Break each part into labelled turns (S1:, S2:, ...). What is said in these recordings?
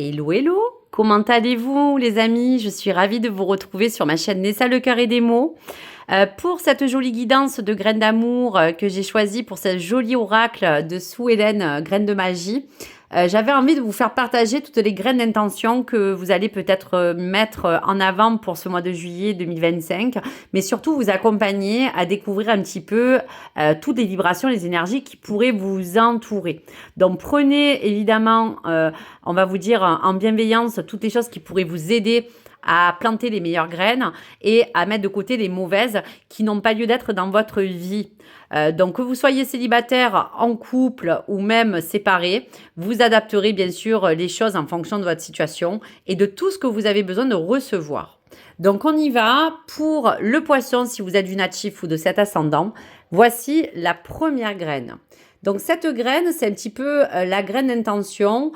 S1: Hello, hello! Comment allez-vous les amis? Je suis ravie de vous retrouver sur ma chaîne Nessa le Carré des mots. Pour cette jolie guidance de graines d'amour que j'ai choisie pour ce joli oracle de Sue Hélène, graines de magie, j'avais envie de vous faire partager toutes les graines d'intention que vous allez peut-être mettre en avant pour ce mois de juillet 2025, mais surtout vous accompagner à découvrir un petit peu toutes les vibrations, les énergies qui pourraient vous entourer. Donc prenez évidemment, on va vous dire en bienveillance, toutes les choses qui pourraient vous aider à planter les meilleures graines et à mettre de côté les mauvaises qui n'ont pas lieu d'être dans votre vie. Donc que vous soyez célibataire, en couple ou même séparé, vous adapterez bien sûr les choses en fonction de votre situation et de tout ce que vous avez besoin de recevoir. Donc on y va pour le poisson si vous êtes du natif ou de cet ascendant. Voici la première graine. Donc cette graine, c'est un petit peu la graine d'intention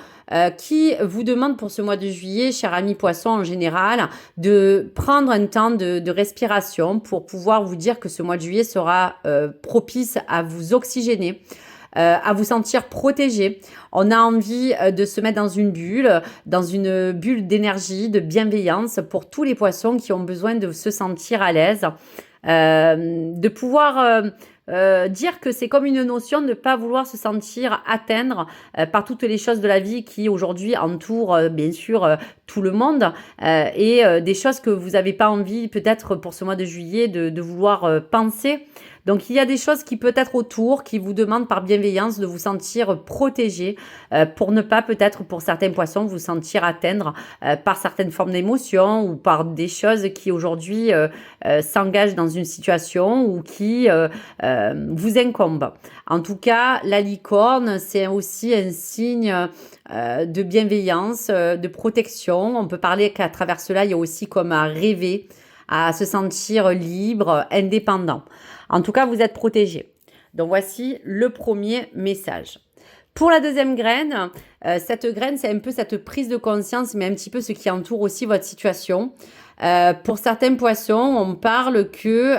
S1: qui vous demande pour ce mois de juillet, cher ami poisson en général, de prendre un temps de respiration pour pouvoir vous dire que ce mois de juillet sera propice à vous oxygéner. À vous sentir protégé. On a envie de se mettre dans une bulle d'énergie, de bienveillance pour tous les poissons qui ont besoin de se sentir à l'aise, de pouvoir dire que c'est comme une notion de ne pas vouloir se sentir atteindre par toutes les choses de la vie qui aujourd'hui entourent bien sûr tout le monde et des choses que vous n'avez pas envie peut-être pour ce mois de juillet de vouloir penser. Donc il y a des choses qui peuvent être autour, qui vous demandent par bienveillance de vous sentir protégé pour ne pas peut-être pour certains poissons vous sentir atteindre par certaines formes d'émotions ou par des choses qui aujourd'hui s'engagent dans une situation ou qui vous incombent. En tout cas, la licorne, c'est aussi un signe de bienveillance, de protection. On peut parler qu'à travers cela, il y a aussi comme à rêver, à se sentir libre, indépendant. En tout cas, vous êtes protégé. Donc, voici le premier message. Pour la deuxième graine, cette graine, c'est un peu cette prise de conscience, mais un petit peu ce qui entoure aussi votre situation. Pour certains poissons, on parle que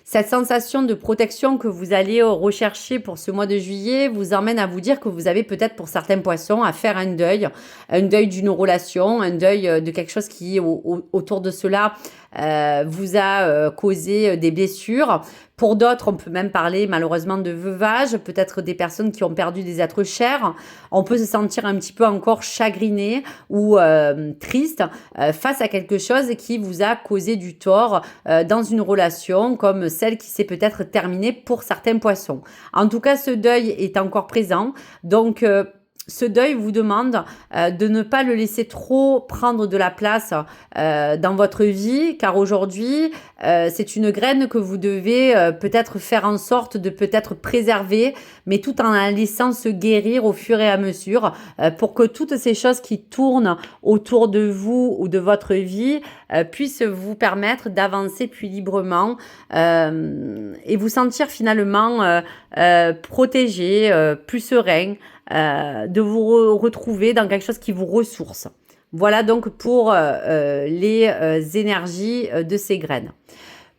S1: cette sensation de protection que vous allez rechercher pour ce mois de juillet vous emmène à vous dire que vous avez peut-être pour certains poissons à faire un deuil d'une relation, un deuil de quelque chose qui autour de cela vous a causé des blessures. Pour d'autres, on peut même parler malheureusement de veuvage, peut-être des personnes qui ont perdu des êtres chers. On peut se sentir un petit peu encore chagriné ou triste face à quelque chose qui vous a causé du tort dans une relation comme celle qui s'est peut-être terminée pour certains poissons. En tout cas, ce deuil est encore présent. Donc, ce deuil vous demande de ne pas le laisser trop prendre de la place dans votre vie, car aujourd'hui, c'est une graine que vous devez peut-être faire en sorte de peut-être préserver, mais tout en la laissant se guérir au fur et à mesure, pour que toutes ces choses qui tournent autour de vous ou de votre vie puissent vous permettre d'avancer plus librement et vous sentir finalement protégé, plus serein, de vous retrouver dans quelque chose qui vous ressource. Voilà donc pour les énergies de ces graines.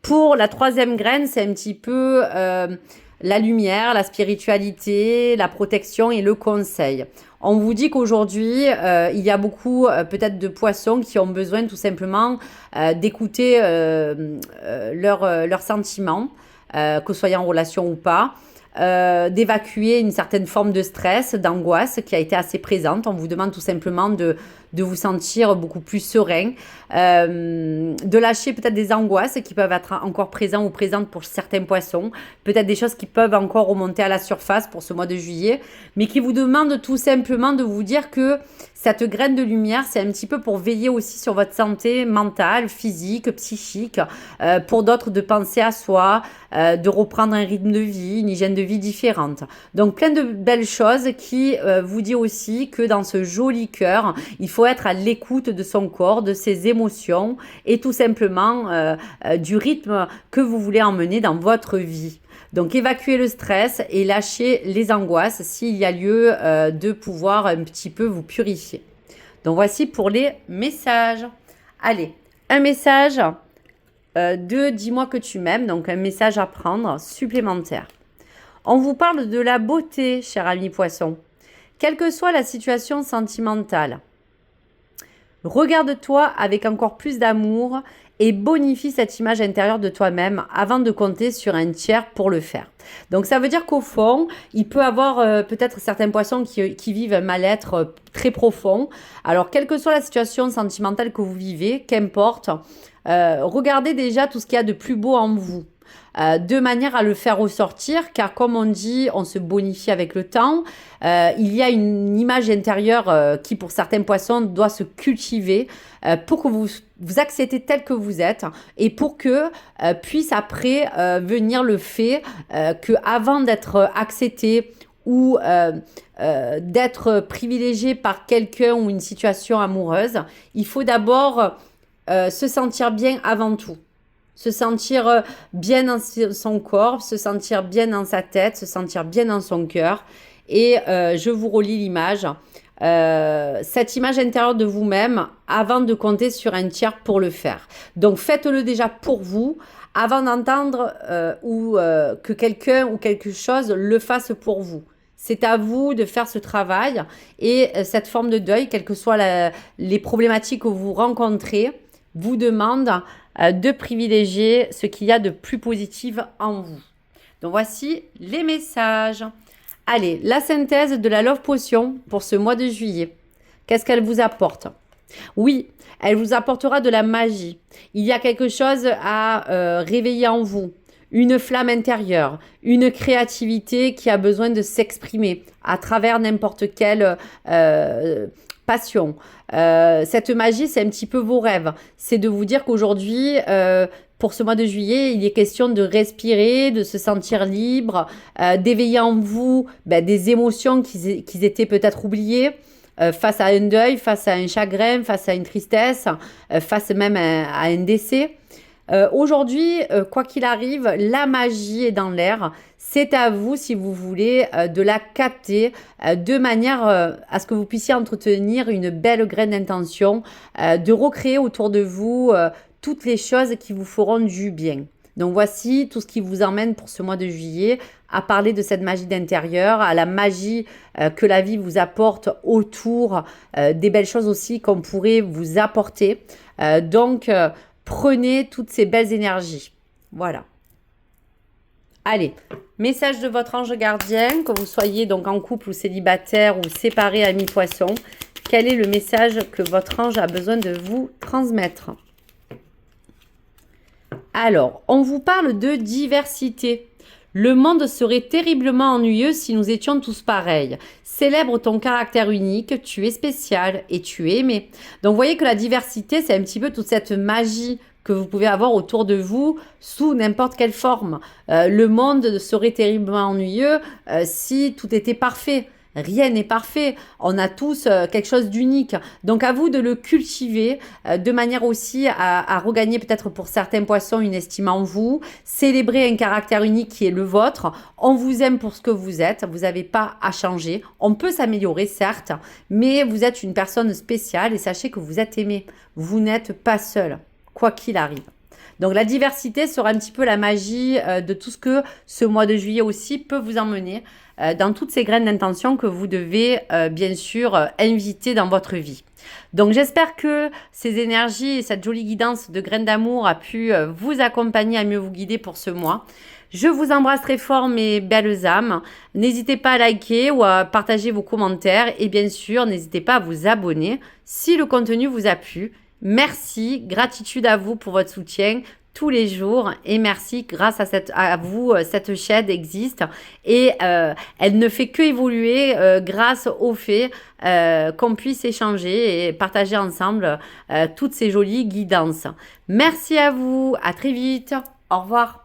S1: Pour la troisième graine, c'est un petit peu la lumière, la spiritualité, la protection et le conseil. On vous dit qu'aujourd'hui, il y a beaucoup peut-être de poissons qui ont besoin tout simplement d'écouter leurs sentiments, que ce soit en relation ou pas. D'évacuer une certaine forme de stress, d'angoisse qui a été assez présente. On vous demande tout simplement de vous sentir beaucoup plus serein, de lâcher peut-être des angoisses qui peuvent être encore présentes ou présentes pour certains poissons, peut-être des choses qui peuvent encore remonter à la surface pour ce mois de juillet, mais qui vous demandent tout simplement de vous dire que cette graine de lumière, c'est un petit peu pour veiller aussi sur votre santé mentale, physique, psychique, pour d'autres de penser à soi, de reprendre un rythme de vie, une hygiène de vie différente. Donc plein de belles choses qui vous dit aussi que dans ce joli cœur, il faut être à l'écoute de son corps, de ses émotions et tout simplement du rythme que vous voulez emmener dans votre vie. Donc évacuer le stress et lâcher les angoisses s'il y a lieu de pouvoir un petit peu vous purifier. Donc voici pour les messages. Allez, un message de dis-moi que tu m'aimes, donc un message à prendre supplémentaire. On vous parle de la beauté, cher ami poisson. Quelle que soit la situation sentimentale, Regarde-toi avec encore plus d'amour et bonifie cette image intérieure de toi-même avant de compter sur un tiers pour le faire. Donc ça veut dire qu'au fond, il peut y avoir peut-être certains poissons qui vivent un mal-être très profond. Alors quelle que soit la situation sentimentale que vous vivez, qu'importe, regardez déjà tout ce qu'il y a de plus beau en vous. De manière à le faire ressortir, car comme on dit, on se bonifie avec le temps. Il y a une image intérieure qui, pour certains poissons, doit se cultiver pour que vous acceptez tel que vous êtes et pour que puisse après venir le fait que avant d'être accepté ou d'être privilégié par quelqu'un ou une situation amoureuse, il faut d'abord se sentir bien avant tout. Se sentir bien dans son corps, se sentir bien dans sa tête, se sentir bien dans son cœur. Et je vous relis l'image. Cette image intérieure de vous-même avant de compter sur un tiers pour le faire. Donc faites-le déjà pour vous avant d'entendre que quelqu'un ou quelque chose le fasse pour vous. C'est à vous de faire ce travail et cette forme de deuil, quelles que soient les problématiques que vous rencontrez, vous demande de privilégier ce qu'il y a de plus positif en vous. Donc voici les messages. Allez, la synthèse de la Love Potion pour ce mois de juillet. Qu'est-ce qu'elle vous apporte? Oui, elle vous apportera de la magie. Il y a quelque chose à réveiller en vous. Une flamme intérieure, une créativité qui a besoin de s'exprimer à travers n'importe quelle passion. Cette magie, c'est un petit peu vos rêves. C'est de vous dire qu'aujourd'hui, pour ce mois de juillet, il est question de respirer, de se sentir libre, d'éveiller en vous des émotions qui étaient peut-être oubliées. Face à un deuil, face à un chagrin, face à une tristesse, face même à un décès. Aujourd'hui, quoi qu'il arrive, la magie est dans l'air. C'est à vous, si vous voulez, de la capter de manière à ce que vous puissiez entretenir une belle graine d'intention, de recréer autour de vous toutes les choses qui vous feront du bien. Donc voici tout ce qui vous emmène pour ce mois de juillet à parler de cette magie d'intérieur, à la magie que la vie vous apporte autour des belles choses aussi qu'on pourrait vous apporter. Prenez toutes ces belles énergies. Voilà. Allez, message de votre ange gardien, que vous soyez donc en couple ou célibataire ou séparé, ami poisson. Quel est le message que votre ange a besoin de vous transmettre? Alors, on vous parle de diversité. Le monde serait terriblement ennuyeux si nous étions tous pareils. Célèbre ton caractère unique, tu es spécial et tu es aimé. Donc, vous voyez que la diversité, c'est un petit peu toute cette magie que vous pouvez avoir autour de vous sous n'importe quelle forme. Le monde serait terriblement ennuyeux si tout était parfait. Rien n'est parfait. On a tous quelque chose d'unique. Donc, à vous de le cultiver de manière aussi à regagner peut-être pour certains poissons une estime en vous. Célébrer un caractère unique qui est le vôtre. On vous aime pour ce que vous êtes. Vous n'avez pas à changer. On peut s'améliorer, certes, mais vous êtes une personne spéciale et sachez que vous êtes aimé. Vous n'êtes pas seul, quoi qu'il arrive. Donc la diversité sera un petit peu la magie de tout ce que ce mois de juillet aussi peut vous emmener dans toutes ces graines d'intention que vous devez bien sûr inviter dans votre vie. Donc j'espère que ces énergies et cette jolie guidance de graines d'amour a pu vous accompagner à mieux vous guider pour ce mois. Je vous embrasse très fort mes belles âmes. N'hésitez pas à liker ou à partager vos commentaires et bien sûr n'hésitez pas à vous abonner si le contenu vous a plu. Merci, gratitude à vous pour votre soutien tous les jours et merci, grâce à vous, cette chaîne existe et elle ne fait que évoluer grâce au fait qu'on puisse échanger et partager ensemble toutes ces jolies guidances. Merci à vous, à très vite, au revoir.